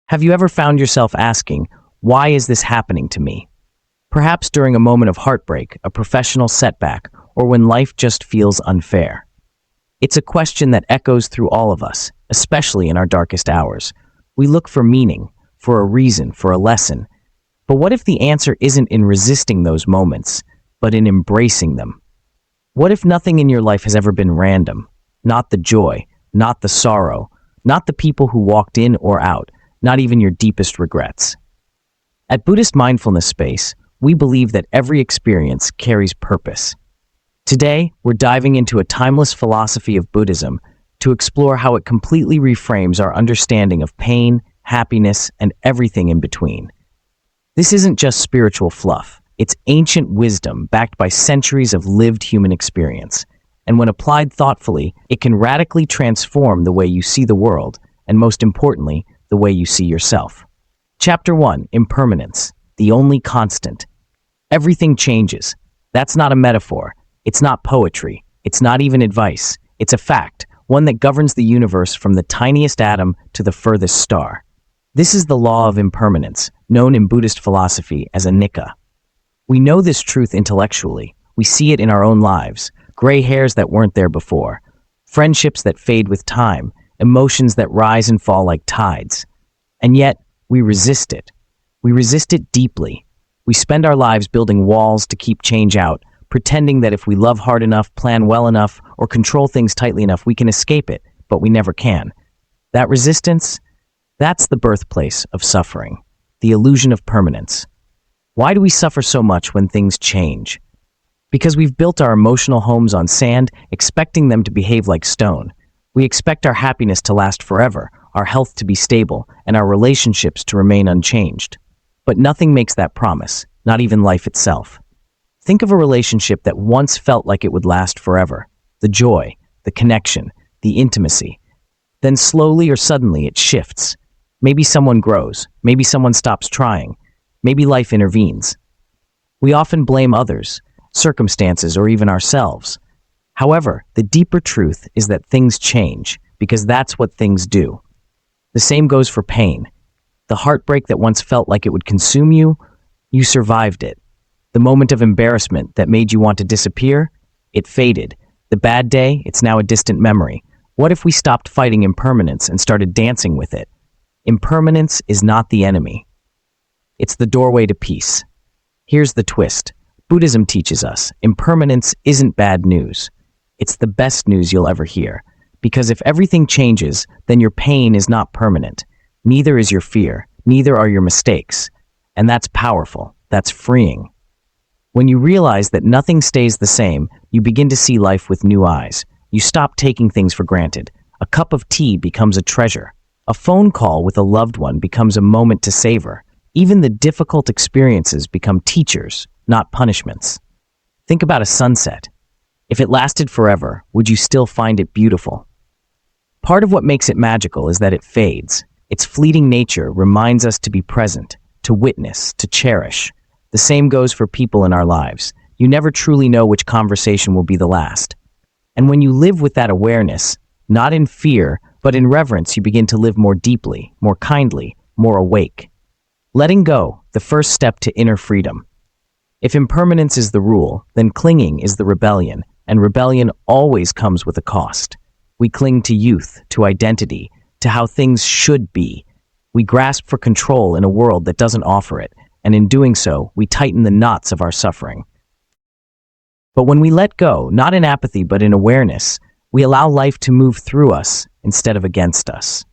Have you ever found yourself asking, why is this happening to me? Perhaps during a moment of heartbreak, a professional setback, or when life just feels unfair. It's a question that echoes through all of us, especially in our darkest hours. We look for meaning, for a reason, for a lesson. But what if the answer isn't in resisting those moments, but in embracing them? What if nothing in your life has ever been random? Not the joy, not the sorrow, not the people who walked in or out, not even your deepest regrets. At Buddhist Mindfulness Space, we believe that every experience carries purpose. Today, we're diving into a timeless philosophy of Buddhism to explore how it completely reframes our understanding of pain, happiness, and everything in between. This isn't just spiritual fluff. It's ancient wisdom backed by centuries of lived human experience. And when applied thoughtfully, it can radically transform the way you see the world, and most importantly, the way you see yourself. Chapter 1, Impermanence, the only constant. Everything changes. That's not a metaphor. It's not poetry. It's not even advice. It's a fact, one that governs the universe from the tiniest atom to the furthest star. This is the law of impermanence, known in Buddhist philosophy as anicca. We know this truth intellectually. We see it in our own lives. Gray hairs that weren't there before. Friendships that fade with time. Emotions that rise and fall like tides. And yet, we resist it. We resist it deeply. We spend our lives building walls to keep change out, pretending that if we love hard enough, plan well enough, or control things tightly enough, we can escape it, but we never can. That resistance, that's the birthplace of suffering, the illusion of permanence. Why do we suffer so much when things change? Because we've built our emotional homes on sand, expecting them to behave like stone. We expect our happiness to last forever, our health to be stable, and our relationships to remain unchanged. But nothing makes that promise, not even life itself. Think of a relationship that once felt like it would last forever. The joy, the connection, the intimacy. Then slowly or suddenly it shifts. Maybe someone grows, maybe someone stops trying, maybe life intervenes. We often blame others, circumstances, or even ourselves. However, the deeper truth is that things change, because that's what things do. The same goes for pain. The heartbreak that once felt like it would consume you, you survived it. The moment of embarrassment that made you want to disappear, it faded. The bad day, it's now a distant memory. What if we stopped fighting impermanence and started dancing with it? Impermanence is not the enemy. It's the doorway to peace. Here's the twist. Buddhism teaches us impermanence isn't bad news. It's the best news you'll ever hear. Because if everything changes, then your pain is not permanent. Neither is your fear. Neither are your mistakes. And that's powerful. That's freeing. When you realize that nothing stays the same, you begin to see life with new eyes. You stop taking things for granted. A cup of tea becomes a treasure. A phone call with a loved one becomes a moment to savor. Even the difficult experiences become teachers, not punishments. Think about a sunset. If it lasted forever, would you still find it beautiful? Part of what makes it magical is that it fades. Its fleeting nature reminds us to be present, to witness, to cherish. The same goes for people in our lives. You never truly know which conversation will be the last. And when you live with that awareness, not in fear, but in reverence, you begin to live more deeply, more kindly, more awake. Letting go, the first step to inner freedom. If impermanence is the rule, then clinging is the rebellion, and rebellion always comes with a cost. We cling to youth, to identity, to how things should be. We grasp for control in a world that doesn't offer it, and in doing so, we tighten the knots of our suffering. But when we let go, not in apathy but in awareness, we allow life to move through us instead of against us.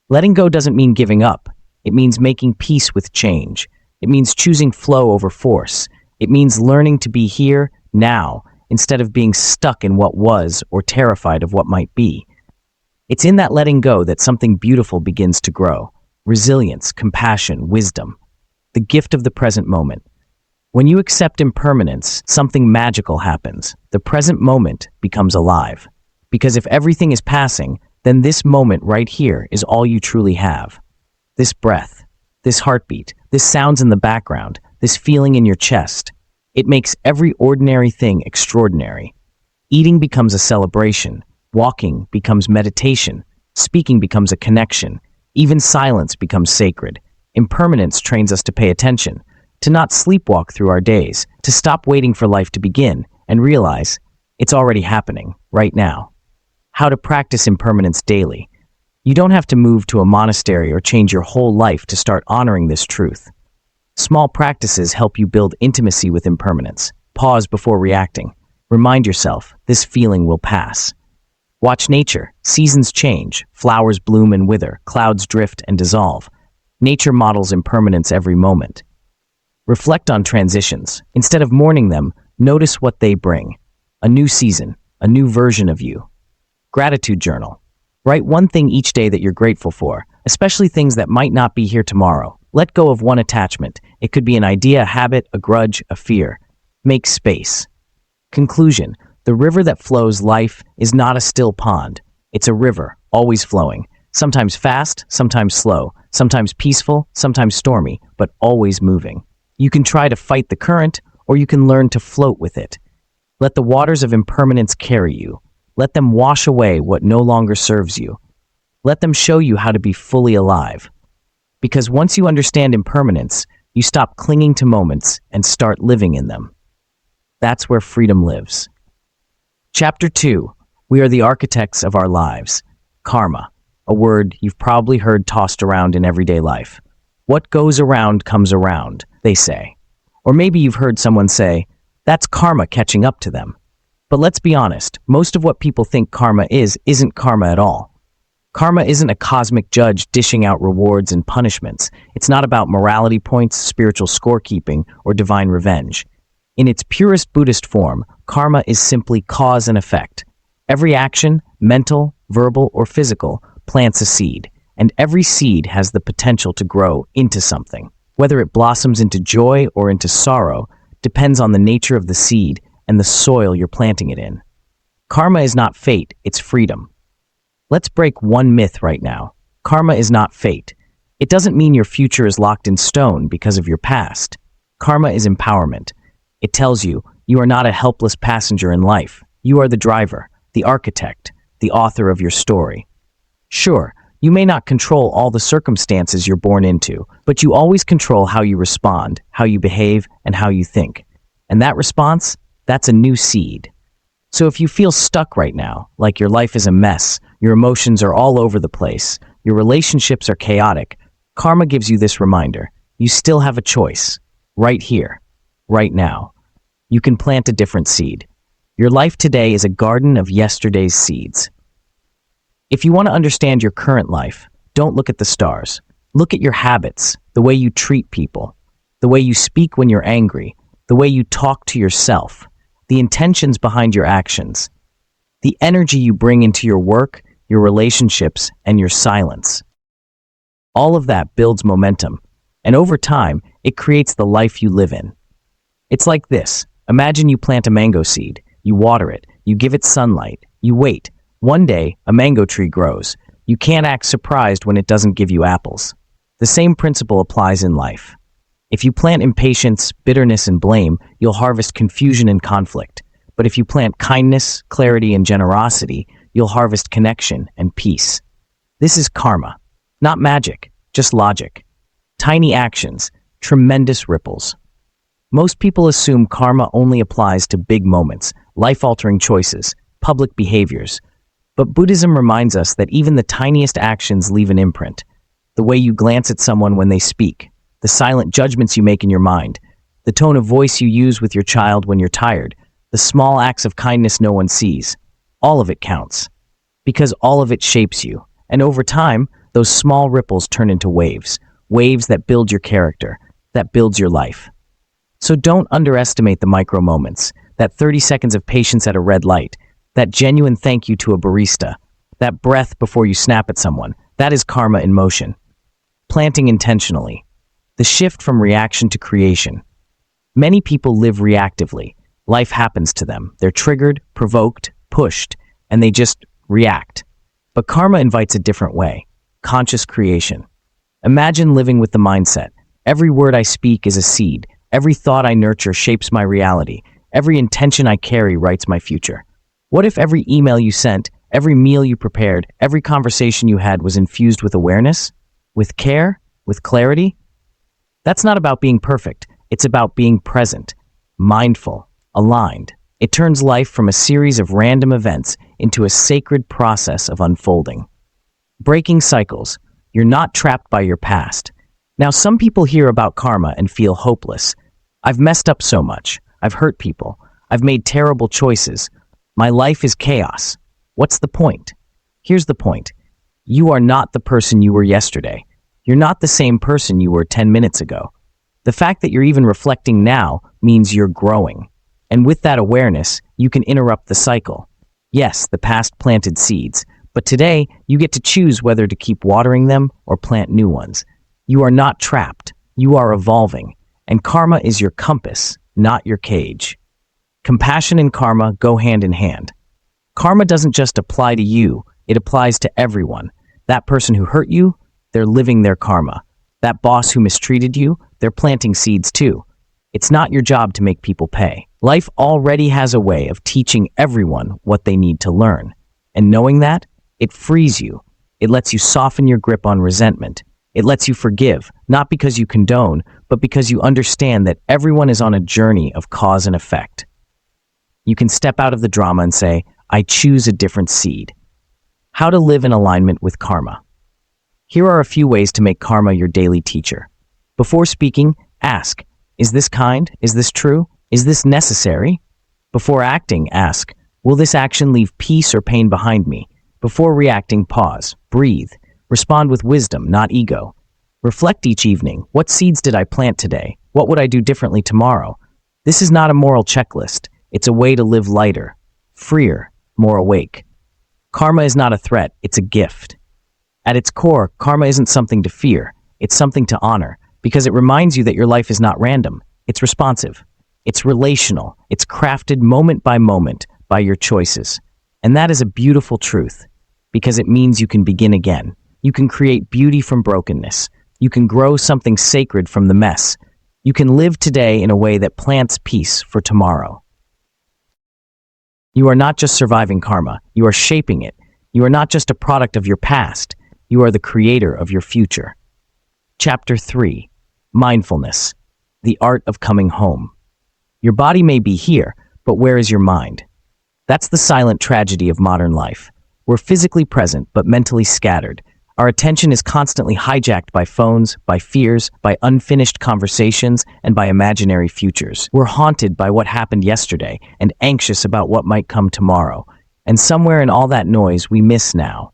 Letting go doesn't mean giving up. It means making peace with change. It means choosing flow over force. It means learning to be here, now, instead of being stuck in what was or terrified of what might be. It's in that letting go that something beautiful begins to grow. Resilience, compassion, wisdom. The gift of the present moment. When you accept impermanence, something magical happens. The present moment becomes alive. Because if everything is passing, then this moment right here is all you truly have. This breath, this heartbeat, this sounds in the background, this feeling in your chest. It makes every ordinary thing extraordinary. Eating becomes a celebration. Walking becomes meditation. Speaking becomes a connection. Even silence becomes sacred. Impermanence trains us to pay attention, to not sleepwalk through our days, to stop waiting for life to begin and realize it's already happening right now. How to practice impermanence daily. You don't have to move to a monastery or change your whole life to start honoring this truth. Small practices help you build intimacy with impermanence. Pause before reacting. Remind yourself, this feeling will pass. Watch nature. Seasons change. Flowers bloom and wither. Clouds drift and dissolve. Nature models impermanence every moment. Reflect on transitions. Instead of mourning them, notice what they bring. A new season, a new version of you. Gratitude journal. Write one thing each day that you're grateful for, especially things that might not be here tomorrow. Let go of one attachment. It could be an idea, a habit, a grudge, a fear. Make space. Conclusion. The river that flows life is not a still pond. It's a river, always flowing. Sometimes fast, sometimes slow, sometimes peaceful, sometimes stormy, but always moving. You can try to fight the current, or you can learn to float with it. Let the waters of impermanence carry you. Let them wash away what no longer serves you. Let them show you how to be fully alive. Because once you understand impermanence, you stop clinging to moments and start living in them. That's where freedom lives. Chapter 2. We are the architects of our lives. Karma, a word you've probably heard tossed around in everyday life. What goes around comes around, they say. Or maybe you've heard someone say, that's karma catching up to them. But let's be honest, most of what people think karma isn't karma at all. Karma isn't a cosmic judge dishing out rewards and punishments. It's not about morality points, spiritual scorekeeping, or divine revenge. In its purest Buddhist form, karma is simply cause and effect. Every action, mental, verbal, or physical, plants a seed, and every seed has the potential to grow into something. Whether it blossoms into joy or into sorrow depends on the nature of the seed and the soil you're planting it in. Karma is not fate, it's freedom. Let's break one myth right now. Karma is not fate. It doesn't mean your future is locked in stone because of your past. Karma is empowerment. It tells you you are not a helpless passenger in life. You are the driver, the architect, the author of your story. Sure, you may not control all the circumstances you're born into, but you always control how you respond, how you behave, and how you think. And that response, that's a new seed. So if you feel stuck right now, like your life is a mess, your emotions are all over the place, your relationships are chaotic, karma gives you this reminder. You still have a choice. Right here. Right now. You can plant a different seed. Your life today is a garden of yesterday's seeds. If you want to understand your current life, don't look at the stars. Look at your habits, the way you treat people, the way you speak when you're angry, the way you talk to yourself, the intentions behind your actions, the energy you bring into your work, your relationships, and your silence. All of that builds momentum, and over time, it creates the life you live in. It's like this. Imagine you plant a mango seed, you water it, you give it sunlight, you wait. One day, a mango tree grows. You can't act surprised when it doesn't give you apples. The same principle applies in life. If you plant impatience, bitterness, and blame, you'll harvest confusion and conflict. But if you plant kindness, clarity, and generosity, you'll harvest connection and peace. This is karma. Not magic, just logic. Tiny actions, tremendous ripples. Most people assume karma only applies to big moments, life-altering choices, public behaviors. But Buddhism reminds us that even the tiniest actions leave an imprint. The way you glance at someone when they speak, the silent judgments you make in your mind, the tone of voice you use with your child when you're tired, the small acts of kindness no one sees. All of it counts. Because all of it shapes you. And over time, those small ripples turn into waves. Waves that build your character, that builds your life. So don't underestimate the micro moments, that 30 seconds of patience at a red light, that genuine thank you to a barista, that breath before you snap at someone. That is karma in motion. Planting intentionally. The shift from reaction to creation. Many people live reactively. Life happens to them. They're triggered, provoked, pushed, and they just react. But karma invites a different way. Conscious creation. Imagine living with the mindset. Every word I speak is a seed. Every thought I nurture shapes my reality. Every intention I carry writes my future. What if every email you sent, every meal you prepared, every conversation you had was infused with awareness? with care, with clarity. That's not about being perfect. It's about being present, mindful, aligned. It turns life from a series of random events into a sacred process of unfolding. Breaking cycles. You're not trapped by your past. Now, some people hear about karma and feel hopeless. I've messed up so much. I've hurt people. I've made terrible choices. My life is chaos. What's the point? Here's the point. You are not the person you were yesterday. You're not the same person you were 10 minutes ago. The fact that you're even reflecting now means you're growing. And with that awareness, you can interrupt the cycle. Yes, the past planted seeds, but today you get to choose whether to keep watering them or plant new ones. You are not trapped. You are evolving. And karma is your compass, not your cage. Compassion and karma go hand in hand. Karma doesn't just apply to you, it applies to everyone. That person who hurt you, they're living their karma. That boss who mistreated you, they're planting seeds too. It's not your job to make people pay. Life already has a way of teaching everyone what they need to learn. And knowing that, it frees you. It lets you soften your grip on resentment. It lets you forgive, not because you condone, but because you understand that everyone is on a journey of cause and effect. You can step out of the drama and say, I choose a different seed. How to live in alignment with karma. Here are a few ways to make karma your daily teacher. Before speaking, ask, is this kind? Is this true? Is this necessary? Before acting, ask, will this action leave peace or pain behind me? Before reacting, pause, breathe, respond with wisdom, not ego. Reflect each evening, what seeds did I plant today? What would I do differently tomorrow? This is not a moral checklist. It's a way to live lighter, freer, more awake. Karma is not a threat, it's a gift. At its core, karma isn't something to fear, it's something to honor, because it reminds you that your life is not random, it's responsive. It's relational, it's crafted moment by your choices. And that is a beautiful truth, because it means you can begin again. You can create beauty from brokenness. You can grow something sacred from the mess. You can live today in a way that plants peace for tomorrow. You are not just surviving karma, you are shaping it. You are not just a product of your past, you are the creator of your future. Chapter 3. Mindfulness. The art of coming home. Your body may be here, but where is your mind? That's the silent tragedy of modern life. We're physically present, but mentally scattered. Our attention is constantly hijacked by phones, by fears, by unfinished conversations, and by imaginary futures. We're haunted by what happened yesterday and anxious about what might come tomorrow. And somewhere in all that noise, we miss now.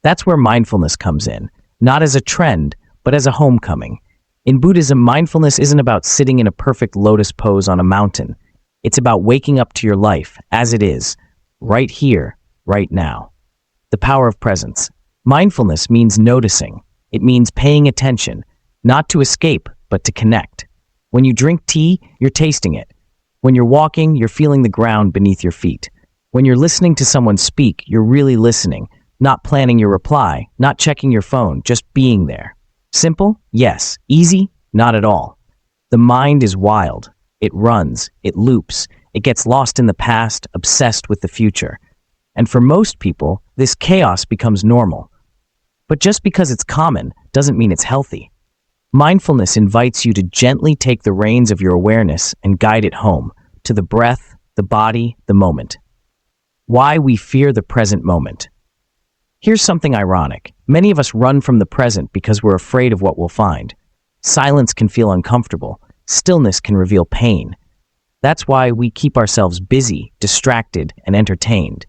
That's where mindfulness comes in, not as a trend, but as a homecoming. In Buddhism, mindfulness isn't about sitting in a perfect lotus pose on a mountain. It's about waking up to your life as it is, right here, right now. The power of presence. Mindfulness means noticing. It means paying attention, not to escape, but to connect. When you drink tea, you're tasting it. When you're walking, you're feeling the ground beneath your feet. When you're listening to someone speak, you're really listening, not planning your reply, not checking your phone, just being there. Simple? Yes. Easy? Not at all. The mind is wild. It runs, it loops, it gets lost in the past, obsessed with the future. And for most people, this chaos becomes normal. But just because it's common doesn't mean it's healthy. Mindfulness invites you to gently take the reins of your awareness and guide it home, to the breath, the body, the moment. Why we fear the present moment. Here's something ironic. Many of us run from the present because we're afraid of what we'll find. Silence can feel uncomfortable. Stillness can reveal pain. That's why we keep ourselves busy, distracted, and entertained.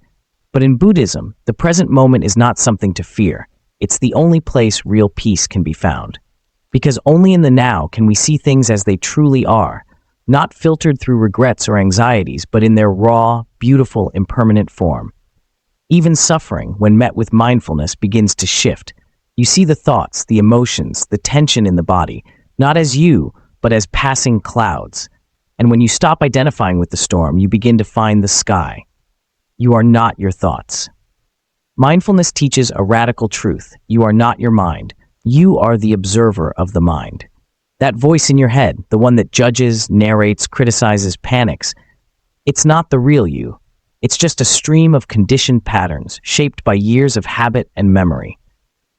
But in Buddhism, the present moment is not something to fear. It's the only place real peace can be found. Because only in the now can we see things as they truly are, not filtered through regrets or anxieties, but in their raw, beautiful, impermanent form. Even suffering, when met with mindfulness, begins to shift. You see the thoughts, the emotions, the tension in the body, not as you, but as passing clouds. And when you stop identifying with the storm, you begin to find the sky. You are not your thoughts. Mindfulness teaches a radical truth. You are not your mind. You are the observer of the mind. That voice in your head, the one that judges, narrates, criticizes, panics, it's not the real you. It's just a stream of conditioned patterns shaped by years of habit and memory.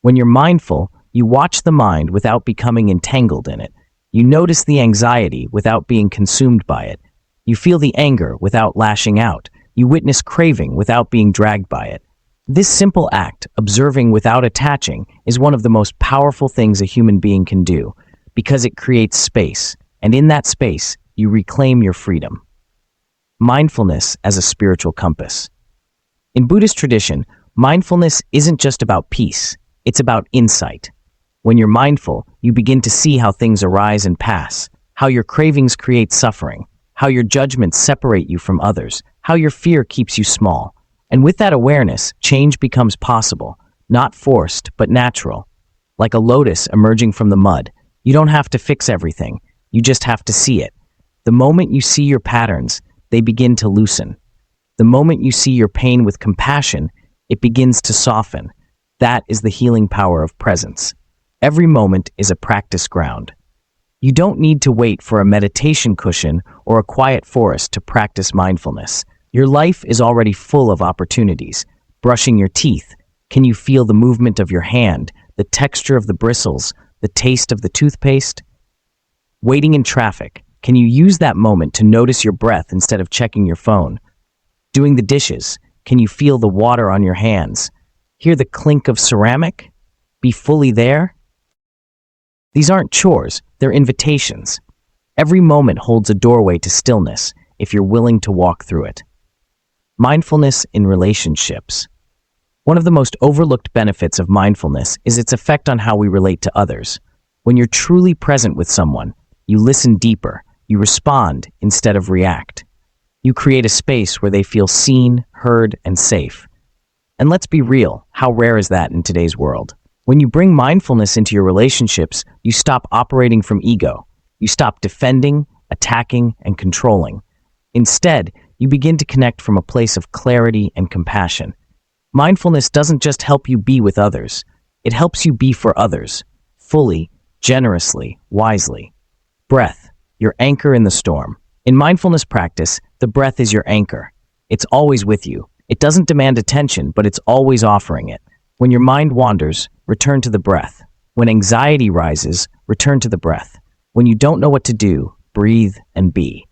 When you're mindful, You watch the mind without becoming entangled in it. You notice the anxiety without being consumed by it. You feel the anger without lashing out. You witness craving without being dragged by it. This simple act, observing without attaching, is one of the most powerful things a human being can do, because it creates space, and in that space, you reclaim your freedom. Mindfulness as a spiritual compass. In Buddhist tradition, mindfulness isn't just about peace, it's about insight. When you're mindful, you begin to see how things arise and pass, how your cravings create suffering, how your judgments separate you from others, how your fear keeps you small. And with that awareness, change becomes possible, not forced, but natural. Like a lotus emerging from the mud, you don't have to fix everything, you just have to see it. The moment you see your patterns, they begin to loosen. The moment you see your pain with compassion, it begins to soften. That is the healing power of presence. Every moment is a practice ground. You don't need to wait for a meditation cushion or a quiet forest to practice mindfulness. Your life is already full of opportunities. Brushing your teeth, can you feel the movement of your hand, the texture of the bristles, the taste of the toothpaste? Waiting in traffic, can you use that moment to notice your breath instead of checking your phone? Doing the dishes, can you feel the water on your hands? Hear the clink of ceramic? Be fully there? These aren't chores, they're invitations. Every moment holds a doorway to stillness if you're willing to walk through it. Mindfulness in relationships. One of the most overlooked benefits of mindfulness is its effect on how we relate to others. When you're truly present with someone, you listen deeper, you respond instead of react. You create a space where they feel seen, heard, and safe. And let's be real, how rare is that in today's world? When you bring mindfulness into your relationships, you stop operating from ego. You stop defending, attacking, and controlling. Instead, you begin to connect from a place of clarity and compassion. Mindfulness doesn't just help you be with others. It helps you be for others, fully, generously, wisely. Breath, your anchor in the storm. In mindfulness practice, the breath is your anchor. It's always with you. It doesn't demand attention, but it's always offering it. When your mind wanders, return to the breath. When anxiety rises, return to the breath. When you don't know what to do, breathe and be.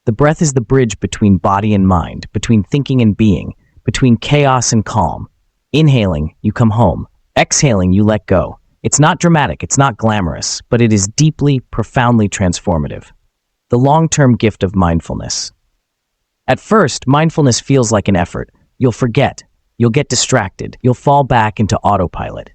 The breath is the bridge between body and mind, between thinking and being, between chaos and calm. Inhaling, you come home. Exhaling, you let go. It's not dramatic, it's not glamorous, but it is deeply, profoundly transformative. The long-term gift of mindfulness. At first, mindfulness feels like an effort. You'll forget. You'll get distracted. You'll fall back into autopilot.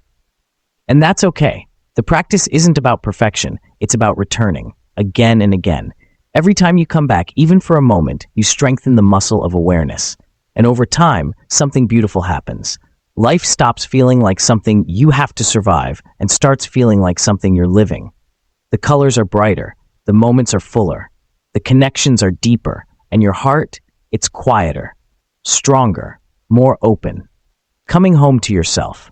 And that's okay. The practice isn't about perfection. It's about returning, again and again. Every time you come back, even for a moment, you strengthen the muscle of awareness. And over time, something beautiful happens. Life stops feeling like something you have to survive and starts feeling like something you're living. The colors are brighter. The moments are fuller. The connections are deeper. And your heart, it's quieter, stronger, more open. Coming home to yourself.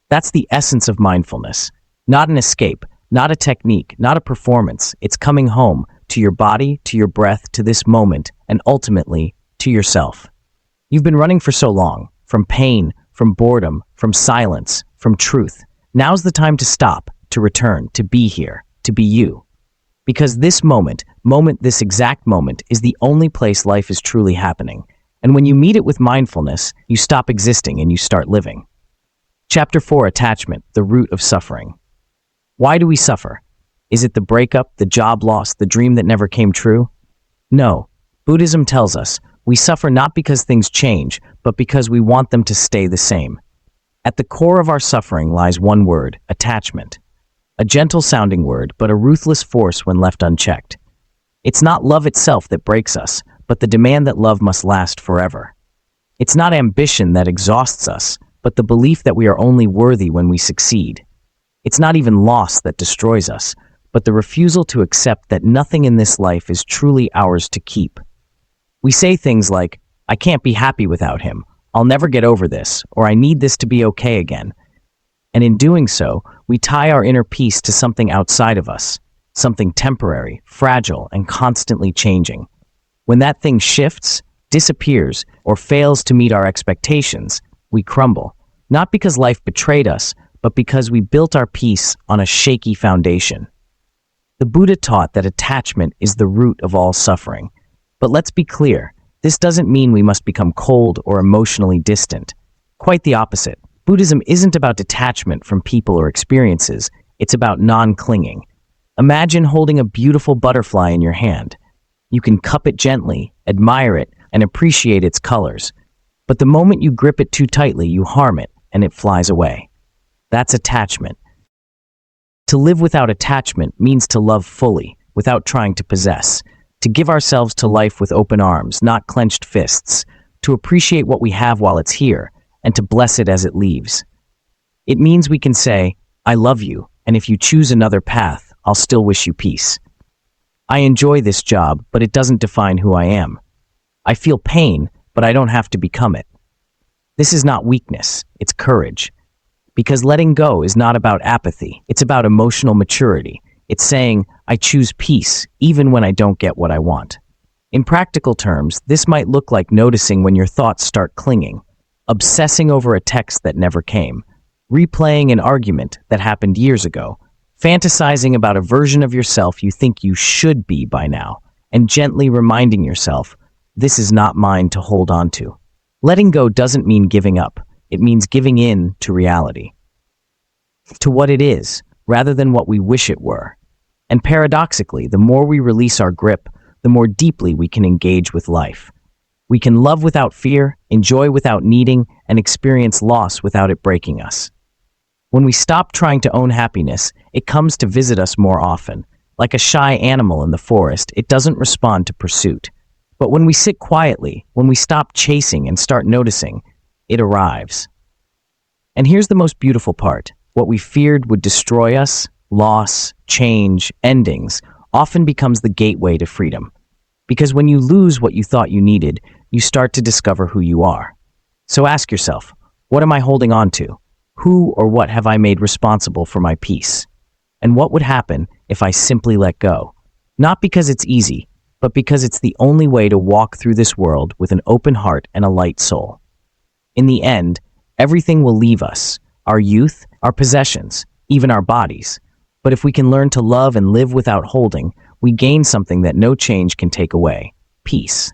That's the essence of mindfulness. Not an escape, not a technique, not a performance. It's coming home to your body, to your breath, to this moment, and ultimately, to yourself. You've been running for so long, from pain, from boredom, from silence, from truth. Now's the time to stop, to return, to be here, to be you. Because this this exact moment, is the only place life is truly happening. And when you meet it with mindfulness, you stop existing and you start living. Chapter 4, Attachment, the Root of Suffering. Why do we suffer? Is it the breakup, the job loss, the dream that never came true? No. Buddhism tells us we suffer not because things change, but because we want them to stay the same. At the core of our suffering lies one word, attachment. A gentle-sounding word, but a ruthless force when left unchecked. It's not love itself that breaks us, but the demand that love must last forever. It's not ambition that exhausts us, but the belief that we are only worthy when we succeed. It's not even loss that destroys us, but the refusal to accept that nothing in this life is truly ours to keep. We say things like, I can't be happy without him, I'll never get over this, or I need this to be okay again. And in doing so, we tie our inner peace to something outside of us, something temporary, fragile, and constantly changing. When that thing shifts, disappears, or fails to meet our expectations, we crumble, not because life betrayed us, but because we built our peace on a shaky foundation. The Buddha taught that attachment is the root of all suffering. But let's be clear, this doesn't mean we must become cold or emotionally distant. Quite the opposite. Buddhism isn't about detachment from people or experiences, it's about non-clinging. Imagine holding a beautiful butterfly in your hand. You can cup it gently, admire it, and appreciate its colors. But the moment you grip it too tightly, you harm it, and it flies away. That's attachment. To live without attachment means to love fully, without trying to possess. To give ourselves to life with open arms, not clenched fists. To appreciate what we have while it's here, and to bless it as it leaves. It means we can say, I love you, and if you choose another path, I'll still wish you peace. I enjoy this job, but it doesn't define who I am. I feel pain, but I don't have to become it. This is not weakness, it's courage. Because letting go is not about apathy, it's about emotional maturity. It's saying, I choose peace, even when I don't get what I want. In practical terms, this might look like noticing when your thoughts start clinging, obsessing over a text that never came, replaying an argument that happened years ago, fantasizing about a version of yourself you think you should be by now, and gently reminding yourself, this is not mine to hold on to. Letting go doesn't mean giving up. It means giving in to reality, to what it is, rather than what we wish it were. And paradoxically, the more we release our grip, the more deeply we can engage with life. We can love without fear, enjoy without needing, and experience loss without it breaking us. When we stop trying to own happiness, it comes to visit us more often. Like a shy animal in the forest, it doesn't respond to pursuit. But when we sit quietly, when we stop chasing and start noticing, it arrives. And here's the most beautiful part. What we feared would destroy us, loss, change, endings, often becomes the gateway to freedom. Because when you lose what you thought you needed, you start to discover who you are. So ask yourself, what am I holding on to? Who or what have I made responsible for my peace? And what would happen if I simply let go? Not because it's easy, but because it's the only way to walk through this world with an open heart and a light soul. In the end, everything will leave us, our youth, our possessions, even our bodies. But if we can learn to love and live without holding, we gain something that no change can take away: peace.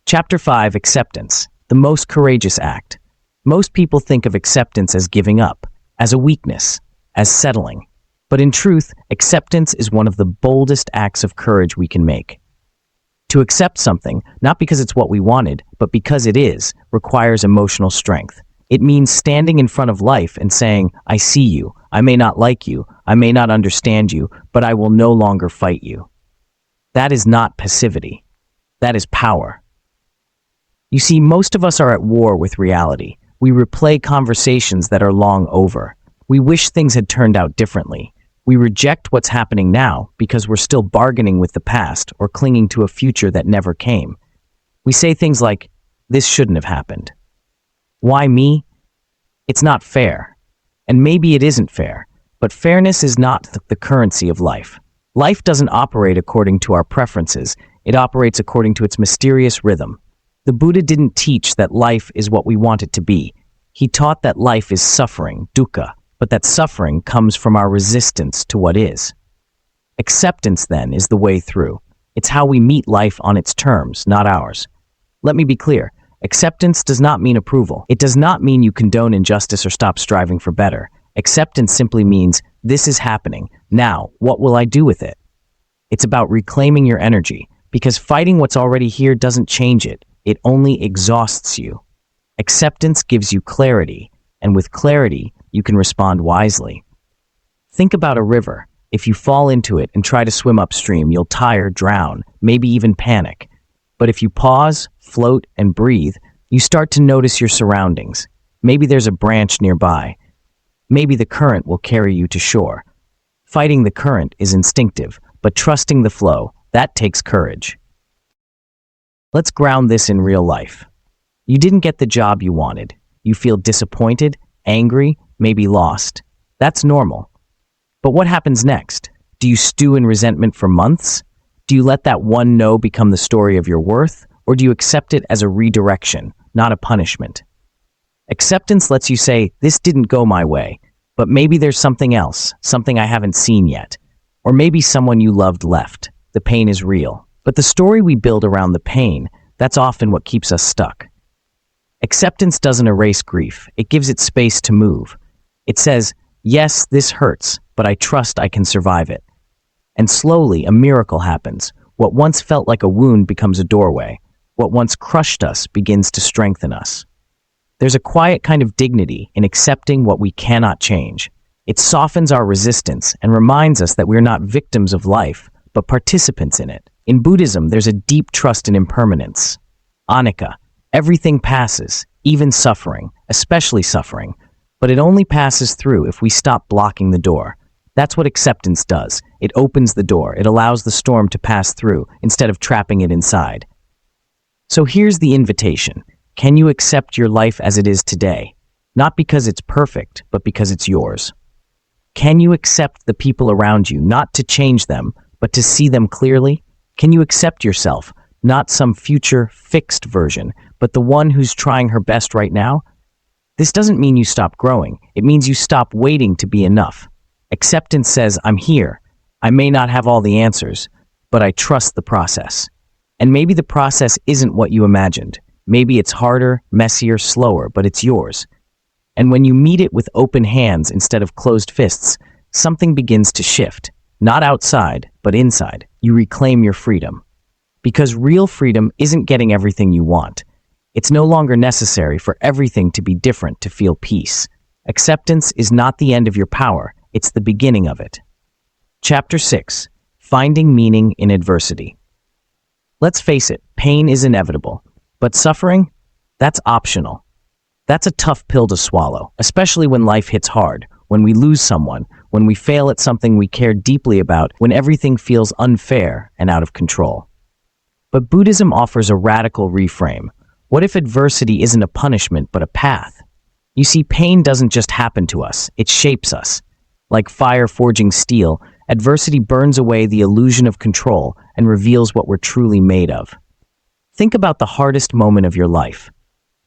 Chapter 5, Acceptance, the most courageous act. Most people think of acceptance as giving up, as a weakness, as settling. But in truth, acceptance is one of the boldest acts of courage we can make. To accept something, not because it's what we wanted, but because it is, requires emotional strength. It means standing in front of life and saying, I see you, I may not like you, I may not understand you, but I will no longer fight you. That is not passivity. That is power. You see, most of us are at war with reality. We replay conversations that are long over. We wish things had turned out differently. We reject what's happening now because we're still bargaining with the past or clinging to a future that never came. We say things like, this shouldn't have happened. Why me? It's not fair. And maybe it isn't fair, but fairness is not the currency of life. Life doesn't operate according to our preferences. It operates according to its mysterious rhythm. The Buddha didn't teach that life is what we want it to be. He taught that life is suffering, dukkha, but that suffering comes from our resistance to what is. Acceptance, then, is the way through. It's how we meet life on its terms, not ours. Let me be clear. Acceptance does not mean approval. It does not mean you condone injustice or stop striving for better. Acceptance simply means, this is happening. Now, what will I do with it? It's about reclaiming your energy, because fighting what's already here doesn't change it. It only exhausts you. Acceptance gives you clarity, and with clarity, you can respond wisely. Think about a river. If you fall into it and try to swim upstream, you'll tire, drown, maybe even panic. But if you pause, float, and breathe, you start to notice your surroundings. Maybe there's a branch nearby. Maybe the current will carry you to shore. Fighting the current is instinctive, but trusting the flow, that takes courage. Let's ground this in real life. You didn't get the job you wanted. You feel disappointed, angry, maybe lost. That's normal. But what happens next? Do you stew in resentment for months? Do you let that one no become the story of your worth? Or do you accept it as a redirection, not a punishment? Acceptance lets you say, this didn't go my way, But maybe there's something else, something I haven't seen yet. Or maybe someone you loved left. The pain is real. But the story we build around the pain, that's often what keeps us stuck. Acceptance doesn't erase grief. It gives it space to move. It says, yes, this hurts, but I trust I can survive it. And slowly, a miracle happens. What once felt like a wound becomes a doorway. What once crushed us begins to strengthen us. There's a quiet kind of dignity in accepting what we cannot change. It softens our resistance and reminds us that we're not victims of life, but participants in it. In Buddhism, there's a deep trust in impermanence. Anicca, everything passes, even suffering, especially suffering, but it only passes through if we stop blocking the door. That's what acceptance does. It opens the door. It allows the storm to pass through instead of trapping it inside. So here's the invitation. Can you accept your life as it is today? Not because it's perfect, but because it's yours. Can you accept the people around you, not to change them, but to see them clearly? Can you accept yourself, not some future fixed version, but the one who's trying her best right now? This doesn't mean you stop growing. It means you stop waiting to be enough. Acceptance says, I'm here. I may not have all the answers, but I trust the process. And maybe the process isn't what you imagined. Maybe it's harder, messier, slower, but it's yours. And when you meet it with open hands instead of closed fists, something begins to shift. Not outside, but inside. You reclaim your freedom. Because real freedom isn't getting everything you want. It's no longer necessary for everything to be different to feel peace. Acceptance is not the end of your power, it's the beginning of it. Chapter 6. Finding Meaning in Adversity. Let's face it, pain is inevitable. But suffering? That's optional. That's a tough pill to swallow, especially when life hits hard, when we lose someone, when we fail at something we care deeply about, when everything feels unfair and out of control. But Buddhism offers a radical reframe. What if adversity isn't a punishment but a path? You see, pain doesn't just happen to us, it shapes us. Like fire forging steel, adversity burns away the illusion of control and reveals what we're truly made of. Think about the hardest moment of your life.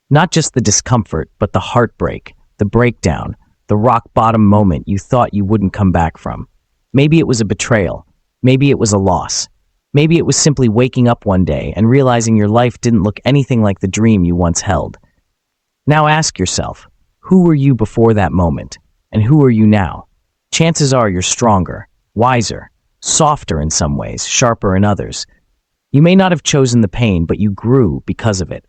Not just the discomfort, but the heartbreak, the breakdown, the rock-bottom moment you thought you wouldn't come back from. Maybe it was a betrayal. Maybe it was a loss. Maybe it was simply waking up one day and realizing your life didn't look anything like the dream you once held. Now ask yourself, who were you before that moment? And who are you now? Chances are you're stronger, wiser, softer in some ways, sharper in others. You may not have chosen the pain, but you grew because of it.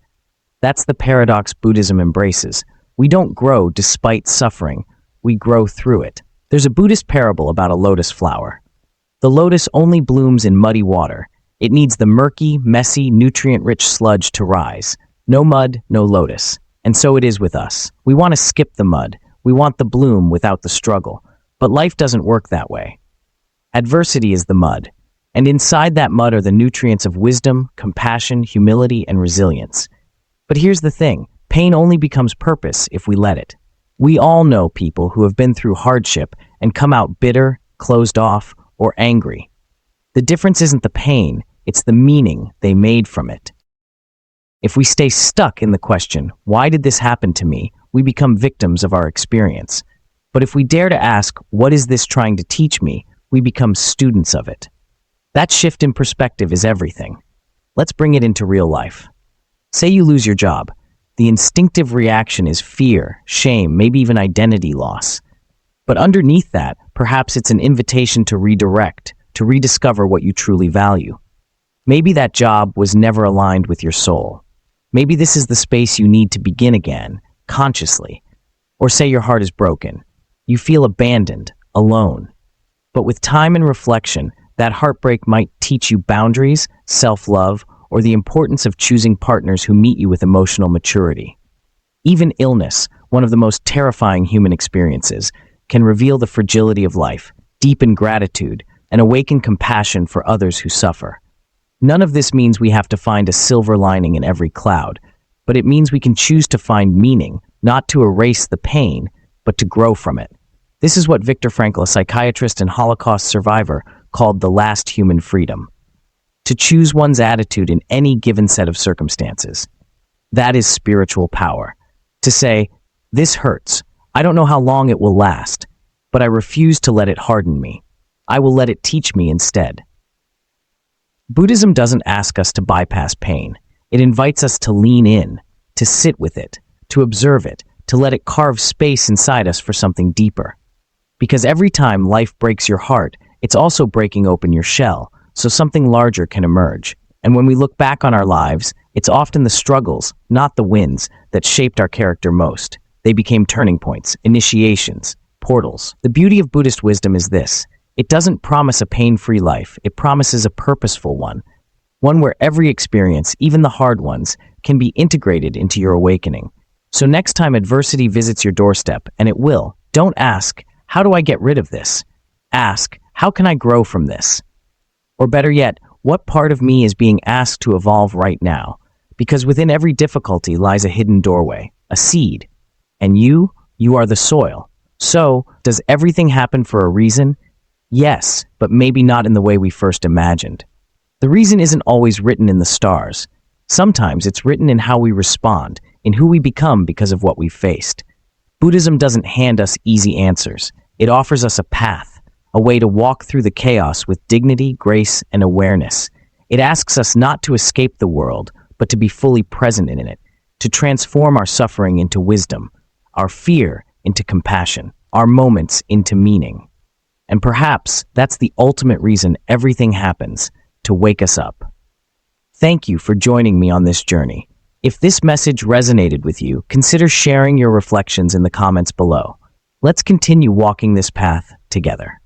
That's the paradox Buddhism embraces. We don't grow despite suffering. We grow through it. There's a Buddhist parable about a lotus flower. The lotus only blooms in muddy water. It needs the murky, messy, nutrient-rich sludge to rise. No mud, no lotus. And so it is with us. We want to skip the mud. We want the bloom without the struggle. But life doesn't work that way. Adversity is the mud. And inside that mud are the nutrients of wisdom, compassion, humility, and resilience. But here's the thing. Pain only becomes purpose if we let it. We all know people who have been through hardship and come out bitter, closed off, or angry. The difference isn't the pain, it's the meaning they made from it. If we stay stuck in the question, why did this happen to me, we become victims of our experience. But if we dare to ask, what is this trying to teach me, we become students of it. That shift in perspective is everything. Let's bring it into real life. Say you lose your job. The instinctive reaction is fear, shame, maybe even identity loss. But underneath that, perhaps it's an invitation to redirect, to rediscover what you truly value. Maybe that job was never aligned with your soul. Maybe this is the space you need to begin again, consciously. Or say your heart is broken. You feel abandoned, alone. But with time and reflection, that heartbreak might teach you boundaries, self-love, or the importance of choosing partners who meet you with emotional maturity. Even illness, one of the most terrifying human experiences, can reveal the fragility of life, deepen gratitude, and awaken compassion for others who suffer. None of this means we have to find a silver lining in every cloud, but it means we can choose to find meaning, not to erase the pain, but to grow from it. This is what Viktor Frankl, a psychiatrist and Holocaust survivor, called the last human freedom. To choose one's attitude in any given set of circumstances. That is spiritual power. To say, this hurts. I don't know how long it will last. but I refuse to let it harden me. I will let it teach me instead. Buddhism doesn't ask us to bypass pain. It invites us to lean in, to sit with it, to observe it, to let it carve space inside us for something deeper. Because every time life breaks your heart, it's also breaking open your shell, so something larger can emerge. And when we look back on our lives, it's often the struggles, not the wins, that shaped our character most. They became turning points, initiations, portals. The beauty of Buddhist wisdom is this: it doesn't promise a pain-free life, it promises a purposeful one where every experience, even the hard ones, can be integrated into your awakening. So next time adversity visits your doorstep, and it will, don't ask, how do I get rid of this? Ask, how can I grow from this? Or better yet, what part of me is being asked to evolve right now? Because within every difficulty lies a hidden doorway, a seed. And you are the soil. So, does everything happen for a reason? Yes, but maybe not in the way we first imagined. The reason isn't always written in the stars. Sometimes it's written in how we respond, in who we become because of what we've faced. Buddhism doesn't hand us easy answers. It offers us a path, a way to walk through the chaos with dignity, grace, and awareness. It asks us not to escape the world, but to be fully present in it, to transform our suffering into wisdom, our fear into compassion, our moments into meaning. And perhaps that's the ultimate reason everything happens, to wake us up. Thank you for joining me on this journey. If this message resonated with you, consider sharing your reflections in the comments below. Let's continue walking this path together.